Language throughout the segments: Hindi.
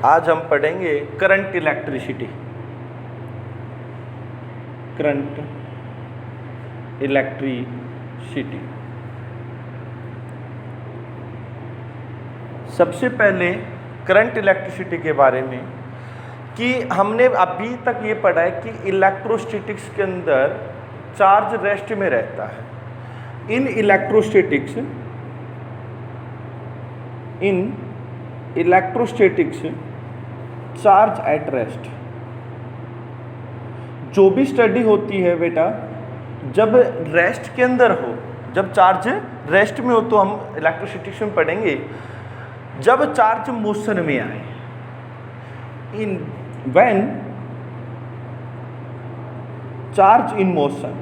आज हम पढ़ेंगे करंट इलेक्ट्रिसिटी। Current electricity. सबसे पहले करंट इलेक्ट्रिसिटी के बारे में कि हमने अभी तक ये पढ़ा है कि इलेक्ट्रोस्टैटिक्स के अंदर चार्ज रेस्ट में रहता है। In electrostatics charge at rest. जो भी स्टडी होती है बेटा, जब रेस्ट के अंदर हो, जब चार्ज रेस्ट में हो तो हम इलेक्ट्रोस्टैटिक्स में पढ़ेंगे। जब चार्ज मोशन में आए, व्हेन चार्ज इन मोशन,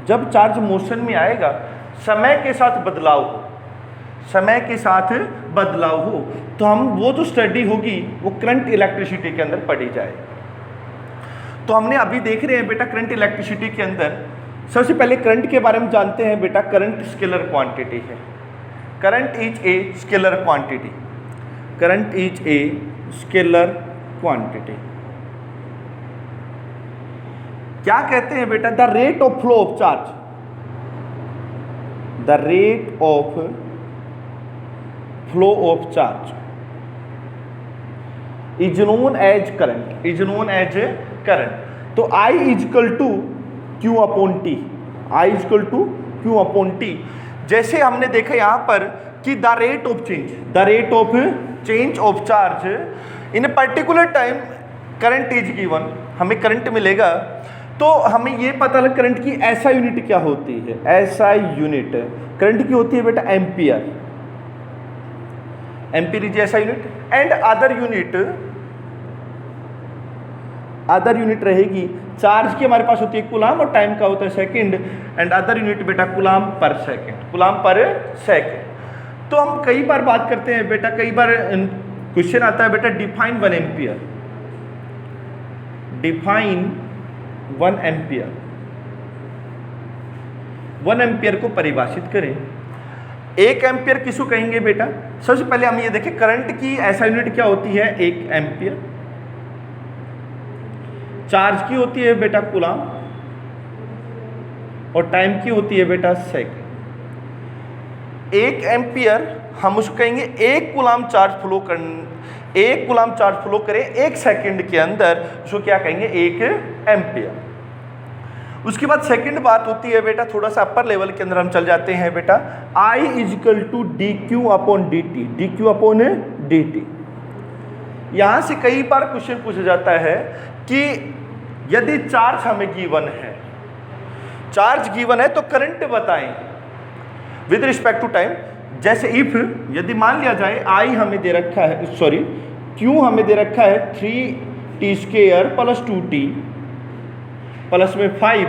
जब चार्ज मोशन में आएगा, समय के साथ बदलाव हो, समय के साथ बदलाव हो, तो हम वो जो स्टडी होगी वो करंट इलेक्ट्रिसिटी के अंदर पढ़ी जाए। तो हमने अभी देख रहे हैं बेटा करंट इलेक्ट्रिसिटी के अंदर सबसे पहले करंट के बारे में जानते हैं बेटा। करंट स्केलर क्वांटिटी है। Current is a scalar quantity. Current is a scalar quantity. क्या कहते हैं बेटा? The rate of flow of charge, the rate of flow of charge is known as current, is known as current. तो I is equal to Q upon T, I is equal to Q upon T. जैसे हमने देखा यहां पर कि the rate of change, the rate of change of charge in a particular time current is given, हमें करंट मिलेगा। तो हमें ये पता लग करंट की ऐसा यूनिट क्या होती है। ऐसा यूनिट करंट की होती है बेटा एम्पियर। एम्पियर इज ऐसा यूनिट। एंड अदर यूनिट रहेगी चार्ज की, हमारे पास होती है कूलाम और टाइम का होता है सेकंड। एंड अदर यूनिट बेटा कूलाम पर सेकंड, कूलाम पर सेकंड। तो हम कई बार बात करते हैं बेटा, कई बार क्वेश्चन आता है बेटा define 1 ampere, define 1 ampere. 1 ampere को परिभाषित करें। 1 एम्पियर किसको कहेंगे बेटा? सबसे पहले हम ये देखें करंट की ऐसा यूनिट क्या होती है 1 एम्पियर। चार्ज की होती है बेटा कूलाम और टाइम की होती है बेटा सेकंड। 1 एम्पियर हम उसको कहेंगे 1 कूलाम चार्ज फ्लो कर, 1 कूलाम चार्ज फ्लो करें 1 सेकंड के अंदर, उसको क्या कहेंगे 1 एम्पियर। उसके बाद सेकंड बात होती है बेटा, थोड़ा सा अपर लेवल के अंदर हम चल जाते हैं बेटा, I is equal to D Q upon D T, D Q upon D T. यहां से कई बार क्वेश्चन पूछा जाता है कि यदि चार्ज हमें गिवन है, चार्ज गिवन है तो करंट बताएं विद रिस्पेक्ट टू टाइम। जैसे इफ यदि मान लिया जाए I हमें दे रखा है, सॉरी Q हमें दे रखा है 3t² प्लस 2t प्लस में 5।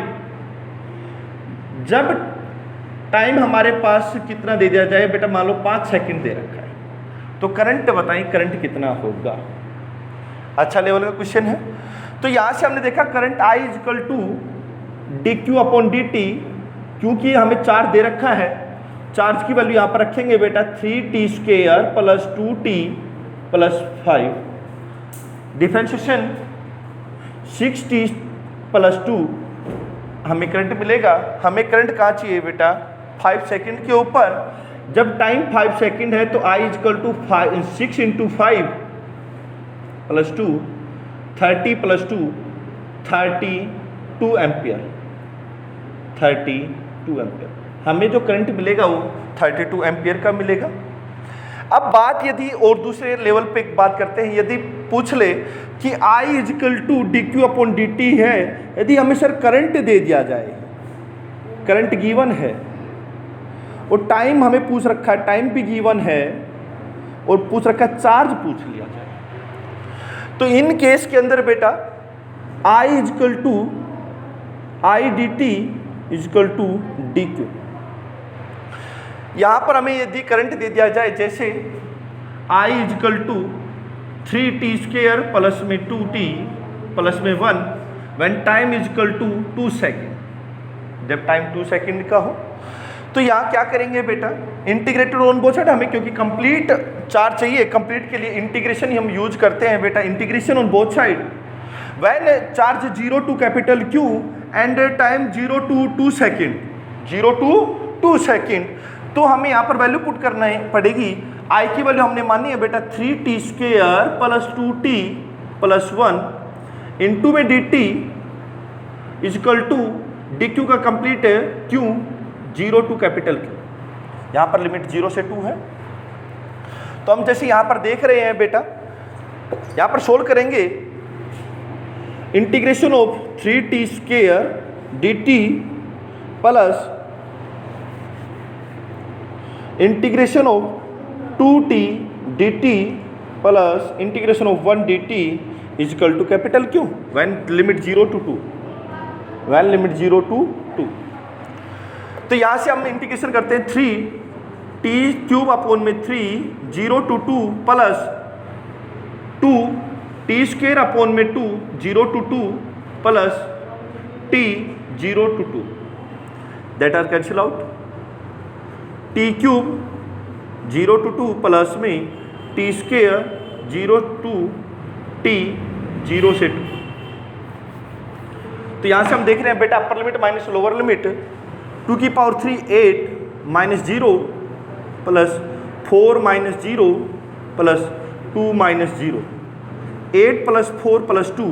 जब टाइम हमारे पास कितना दे दिया जाए बेटा, मान लो 5 सेकंड दे रखा है, तो करंट बताएं करंट कितना होगा। अच्छा लेवल का क्वेश्चन है। तो यहां से हमने देखा current I is equal to D Q upon D t, क्योंकि हमें चार्ज दे रखा है, चार्ज की वैल्यू यहां पर रखेंगे बेटा 3t² plus 2t plus 5। Differentiation 6t plus 2, हमें करंट मिलेगा। हमें करंट कहाँ चाहिए बेटा? 5 सेकंड के ऊपर। जब टाइम 5 सेकंड है तो I is equal to 6 into 5 plus 2, 30 plus 2 32 ampere, 32 ampere. हमें जो करंट मिलेगा वो 32 एम्पियर का मिलेगा। अब बात यदि और दूसरे लेवल पे बात करते हैं, यदि पूछ ले कि I is equal to D Q upon D t है, यदि हमें सर करंट दे दिया जाए, करंट गिवन है और टाइम हमें पूछ रखा है, टाइम भी गिवन है और पूछ रखा है चार्ज पूछ लिया जाए, तो इन केस के अंदर बेटा I is equal to I d t is equal to D q. यहां पर हमें यदि करंट दे दिया जाए, जैसे I is equal to 3t² plus में 2t प्लस में 1 when time is equal to 2 second. जब टाइम 2 सेकेंड का हो तो यहाँ क्या करेंगे बेटा, इंटीग्रेटेड ऑन बोथ साइड, हमें क्योंकि कंप्लीट चार्ज चाहिए कंप्लीट के लिए इंटीग्रेशन ही हम यूज करते हैं बेटा, integration on both side. When charge 0 to capital Q and time 0 to 2 second, 0 to 2 second, तो हमें यहाँ पर वैल्यू पुट करना पड़ेगी। I की वैल्यू हमने मानी है बेटा 3t square plus 2t plus 1 into में dt इजकल टू dq का complete q 0 to capital Q, यहाँ पर लिमिट 0 से 2 है। तो हम जैसे यहाँ पर देख रहे हैं बेटा, यहाँ पर सोल्व करेंगे integration of 3t square dt plus integration of 2t dt plus integration of 1 dt is equal to capital Q when limit 0 to 2, when limit 0 to 2। तो यहाँ से हम इंटीग्रेशन करते हैं 3t क्यूब अपॉन में 3 0 to 2 plus 2t square upon में 2 0 to 2 plus t 0 to 2, that are cancel out. t cube 0 to 2 plus में t स्क्वायर 0 टू t 0 से 2। तो यहाँ से हम देख रहे हैं बेटा upper limit minus lower limit 2 की power 3 8 minus 0 plus 4 minus 0 plus 2 minus 0, 8 plus 4 plus 2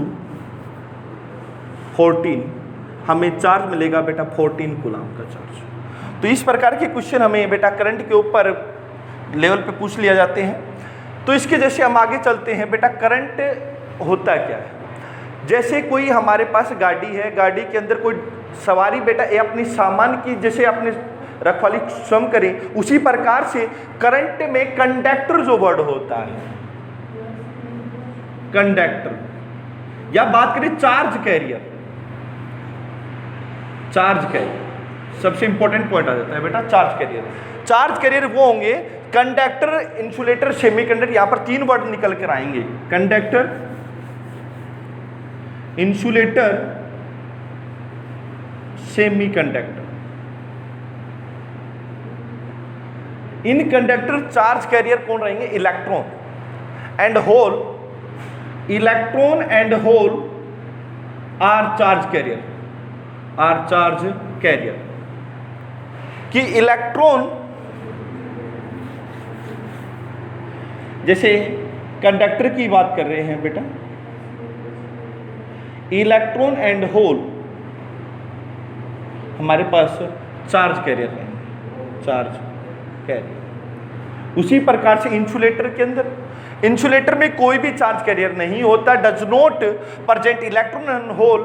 14, हमें चार्ज मिलेगा बेटा 14 कूलम का चार्ज। तो इस प्रकार के क्वेश्चन हमें बेटा करंट के ऊपर लेवल पे पूछ लिया जाते हैं। तो इसके जैसे हम आगे चलते हैं बेटा, करंट होता क्या है। जैसे कोई हमारे पास गाड़ी है, गाड़ी के अंदर कोई सवारी बेटा ये अपनी सामान की जैसे अपने रखवाली स्वयं करें, उसी प्रकार से करंट में कंडक्टर जो वर्ड होता है, कंडक्टर, या बात करें चार्ज कैरियर, चार्ज कैरियर सबसे इंपॉर्टेंट पॉइंट आ जाता है बेटा चार्ज कैरियर। चार्ज कैरियर वो होंगे कंडक्टर, इंसुलेटर, सेमीकंडक्टर, यहां पर 3 वर्ड निकल कर आएंगे, कंडक्टर, इंसुलेटर, सेमीकंडक्टर। इन कंडक्टर चार्ज कैरियर कौन रहेंगे? Electron and hole, electron and hole are charge carrier, are charge carrier. कि इलेक्ट्रॉन जैसे कंडक्टर की बात कर रहे हैं बेटा, इलेक्ट्रॉन एंड होल हमारे पास चार्ज कैरियर है, चार्ज कैरियर। उसी प्रकार से इंसुलेटर के अंदर, इंसुलेटर में कोई भी चार्ज कैरियर नहीं होता, does not present electron and hole,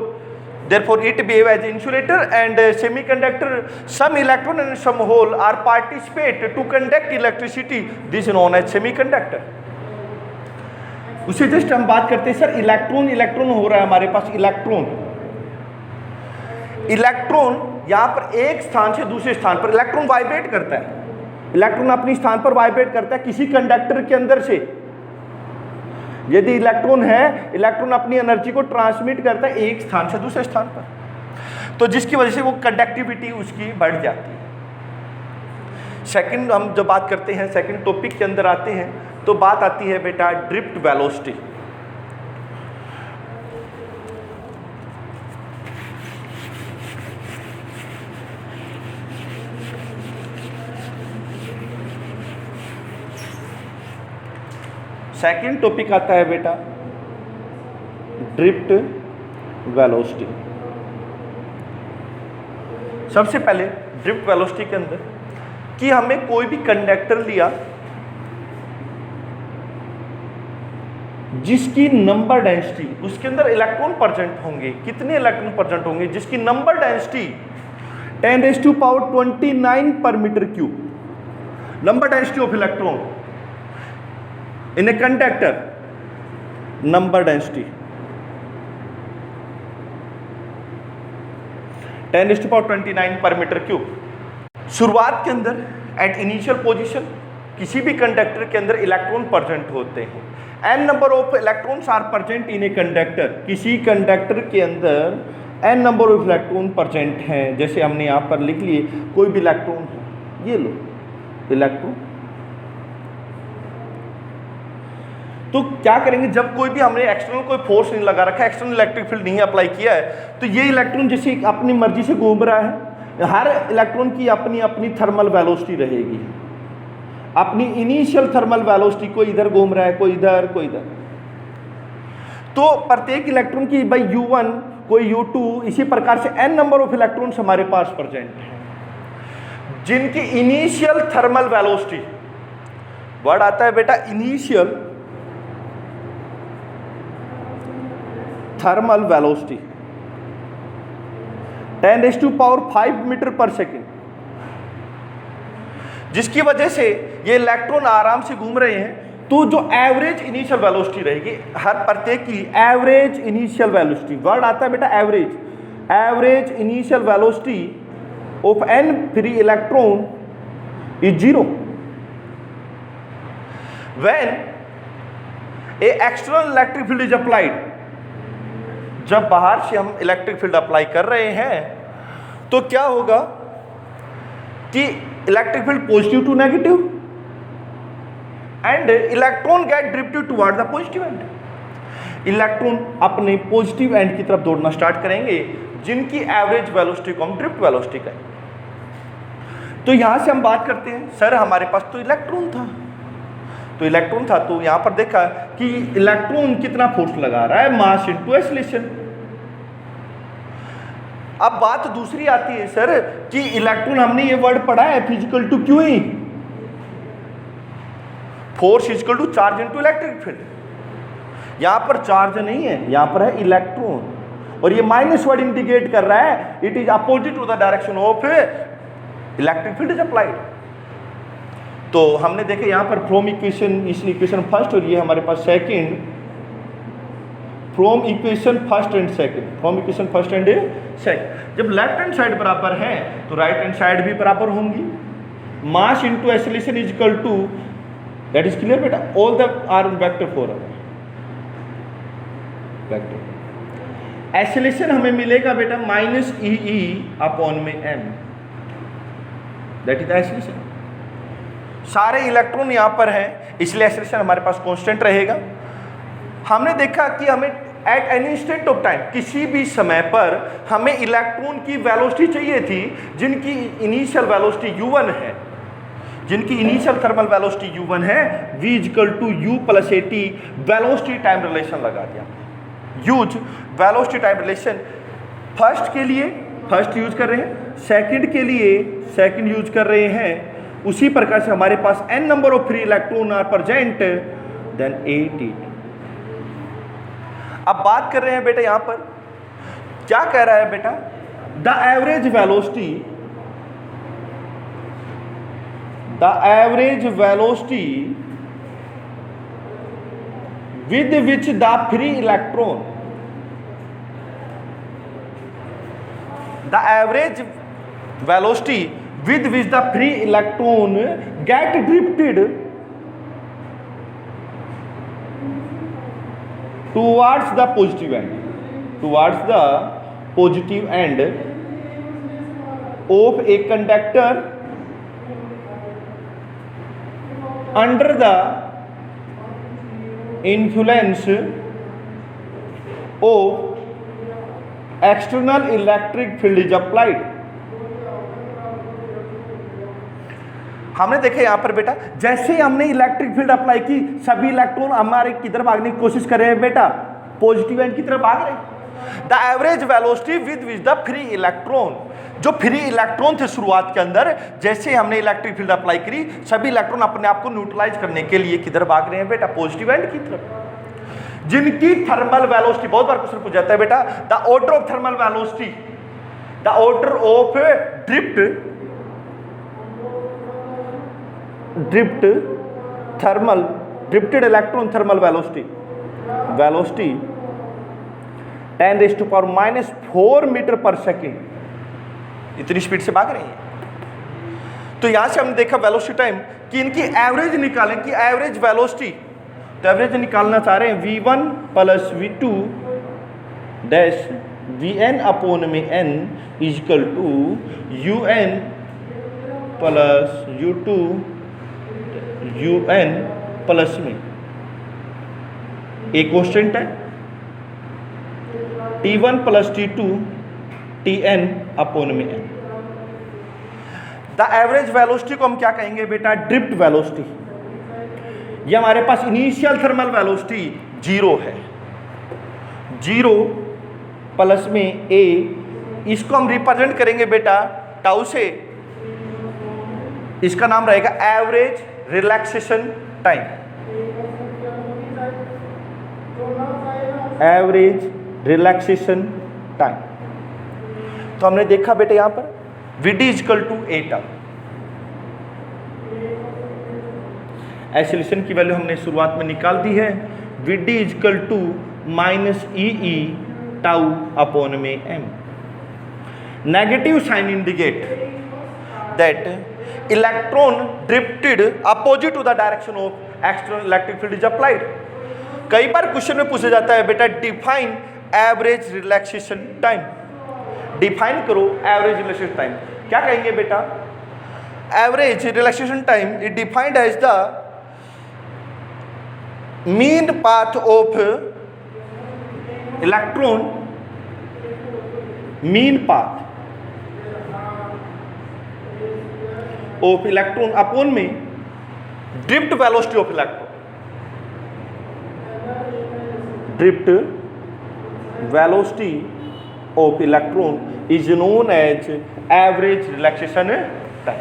therefore it behave as insulator and semiconductor, some electron and some hole are participate to conduct electricity, this is known as semiconductor। उसे जस्ट हम बात करते हैं सर इलेक्ट्रॉन, इलेक्ट्रॉन हो रहा है हमारे पास, इलेक्ट्रॉन, इलेक्ट्रॉन यहाँ पर एक स्थान से दूसरे स्थान पर इलेक्ट्रॉन वाइब्रेट करता है, इलेक्ट्रॉन अपने स्थान पर वाइब्रेट करता है किसी कंडक्टर के अंदर से। यदि इलेक्ट्रॉन है, इलेक्ट्रॉन अपनी एनर्जी को ट्रांसमिट करता है एक स्थान से दूसरे स्थान पर, तो जिसकी वजह से वो कंडक्टिविटी उसकी बढ़ जाती है। सेकंड हम जब बात करते हैं, सेकंड टॉपिक के अंदर आते हैं, तो बात आती है बेटा ड्रिफ्ट वेलोसिटी। सेकंड टॉपिक आता है बेटा ड्रिफ्ट वेलोसिटी। सबसे पहले ड्रिफ्ट वेलोसिटी के अंदर कि हमें कोई भी कंडक्टर लिया जिसकी नंबर डेंसिटी, उसके अंदर इलेक्ट्रॉन प्रेजेंट होंगे, कितने इलेक्ट्रॉन प्रेजेंट होंगे, जिसकी number density 10⁻29 per metre cube, number density of electron in a conductor, number density 10⁻29 per metre cube. शुरुआत के अंदर एट इनिशियल पोजीशन किसी भी कंडक्टर के अंदर इलेक्ट्रॉन प्रेजेंट होते हैं, n number of electrons are present in a conductor, किसी कंडक्टर के अंदर n number of electron present हैं। जैसे हमने यहाँ पर लिख लिए कोई भी इलेक्ट्रॉन है, ये लो इलेक्ट्रॉन, तो क्या करेंगे, जब कोई भी हमने एक्सटर्नल कोई फोर्स नहीं लगा रखा है, एक्सटर्नल इलेक्ट्रिक फील्ड नहीं अप्लाई किया है, तो ये इलेक्ट्रॉन जैसे अपनी मर्जी से घूम रहा है, हर इलेक्ट्रॉन की अपनी अपनी थर्मल वेलोसिटी रहेगी, अपनी इनिशियल थर्मल वेलोसिटी, कोई इधर घूम रहा है, कोई इधर, कोई इधर। तो प्रत्येक इलेक्ट्रॉन की बाई U1 कोई U2, इसी प्रकार से n नंबर ऑफ इलेक्ट्रॉन्स हमारे पास प्रेजेंट हैं जिनकी इनिशियल थर्मल वेलोसिटी, वर्ड आता है बेटा initial thermal velocity 10⁵ metre per second, जिसकी वजह से ये इलेक्ट्रॉन आराम से घूम रहे हैं। तो जो एवरेज इनिशियल वेलोसिटी रहेगी हर प्रत्येक की, एवरेज इनिशियल वेलोसिटी, वर्ड आता है बेटा average, average initial velocity of n free electron is 0 when A external electric field is applied. जब बाहर से हम इलेक्ट्रिक फील्ड अप्लाई कर रहे हैं तो क्या होगा कि electric field positive to negative end electron get drifted toward the positive end. Electron अपने पॉजिटिव एंड की तरफ दौड़ना स्टार्ट करेंगे जिनकी एवरेज वेलोसिटी को हम ड्रिफ्ट वेलोसिटी कहेंगे। तो यहां से हम बात करते हैं, सर हमारे पास तो इलेक्ट्रॉन था, तो इलेक्ट्रॉन था तो यहां पर देखा कि इलेक्ट्रॉन कितना फोर्स लगा रहा है, मास इनटू एक्सीलरेशन। अब बात दूसरी आती है सर कि इलेक्ट्रॉन, हमने ये वर्ड पढ़ा है F is equal to q E, force equal to charge into electric field. यहां पर चार्ज नहीं है, यहां पर है इलेक्ट्रॉन, और ये माइनस वर्ड इंडिकेट कर रहा है it is opposite to the direction of electric field is applied. तो हमने देखे यहां पर फ्रॉम इक्वेशन, इस इक्वेशन फर्स्ट और ये हमारे पास second, from equation first and second, from equation first and second. जब लेफ्ट हैंड साइड बराबर है तो राइट हैंड साइड भी बराबर होंगी। Mass into acceleration is equal to, that is clear बेटा, all the r vector for vector. Acceleration हमें मिलेगा बेटा माइनस ई अपॉन में m, दैट इज एक्सीलरेशन। सारे इलेक्ट्रॉन यहां पर हैं इसलिए एक्सीलरेशन हमारे पास कांस्टेंट रहेगा। हमने देखा कि हमें at any instant of time, किसी भी समय पर हमें इलेक्ट्रॉन की वेलोसिटी चाहिए थी जिनकी इनिशियल वेलोसिटी u1 है, जिनकी इनिशियल थर्मल वेलोसिटी u1 है, v equal to u plus at, velocity time relation लगा दिया। Use velocity time relation first के लिए फर्स्ट यूज कर रहे हैं, सेकंड के लिए सेकंड यूज कर रहे हैं। उसी प्रकार से हमारे पास n number of free electron are present, then at। अब बात कर रहे हैं बेटा यहां पर क्या कह रहा है बेटा, the average velocity, the average velocity with which the free electron, the average velocity with which the free electron get drifted towards the positive end, towards the positive end of a conductor under the influence of external electric field is applied। हमने देखे यहां पर बेटा जैसे ही हमने इलेक्ट्रिक फील्ड अप्लाई की सभी इलेक्ट्रॉन हमारे किधर भागने की कोशिश कर रहे हैं बेटा, पॉजिटिव एंड की तरफ भाग रहे हैं। The average velocity with which the free electron, जो फ्री इलेक्ट्रॉन थे शुरुआत के अंदर, जैसे हमने इलेक्ट्रिक फील्ड अप्लाई करी सभी इलेक्ट्रॉन अपने आप को न्यूट्रलाइज करने के लिए किधर भाग रहे हैं बेटा, पॉजिटिव एंड की तरफ। जिनकी थर्मल वेलोसिटी, बहुत बार क्वेश्चन पूछ जाता है बेटा, the order of thermal velocity, the order of drifted electron thermal velocity 10⁻⁴ metre per second, इतनी स्पीड से भाग रही है। तो यहां से हमने देखा वेलोसिटी टाइम कि इनकी एवरेज निकालें कि एवरेज वेलोसिटी, तो एवरेज निकालना चाह रहे हैं v1 plus v2 dash vn upon में n equal to un plus u2 un plus में ए कांस्टेंट है, T1 plus T2 Tn upon में n। द एवरेज वेलोसिटी को हम क्या कहेंगे बेटा? Drift velocity. ये हमारे पास इनिशियल थर्मल वेलोसिटी 0 है, 0 प्लस में a, इसको हम रिप्रेजेंट करेंगे बेटा टाउ से, इसका नाम रहेगा average relaxation time, average relaxation time. तो हमने देखा बेटा यहां पर Vd is equal to a tau, acceleration की वैल्यू हमने शुरुआत में निकाल दी है, Vd is equal to minus e tau upon में m। Negative sign indicate that electron drifted opposite to the direction of external electric field is applied. कई बार क्वेश्चन में पूछा जाता है बेटा define average relaxation time, define करो एवरेज रिलैक्सेशन टाइम। क्या कहेंगे बेटा? Average relaxation time is defined as the mean path of electron, mean path of electron upon में drift velocity of electron, drift velocity of electron is known as average relaxation time.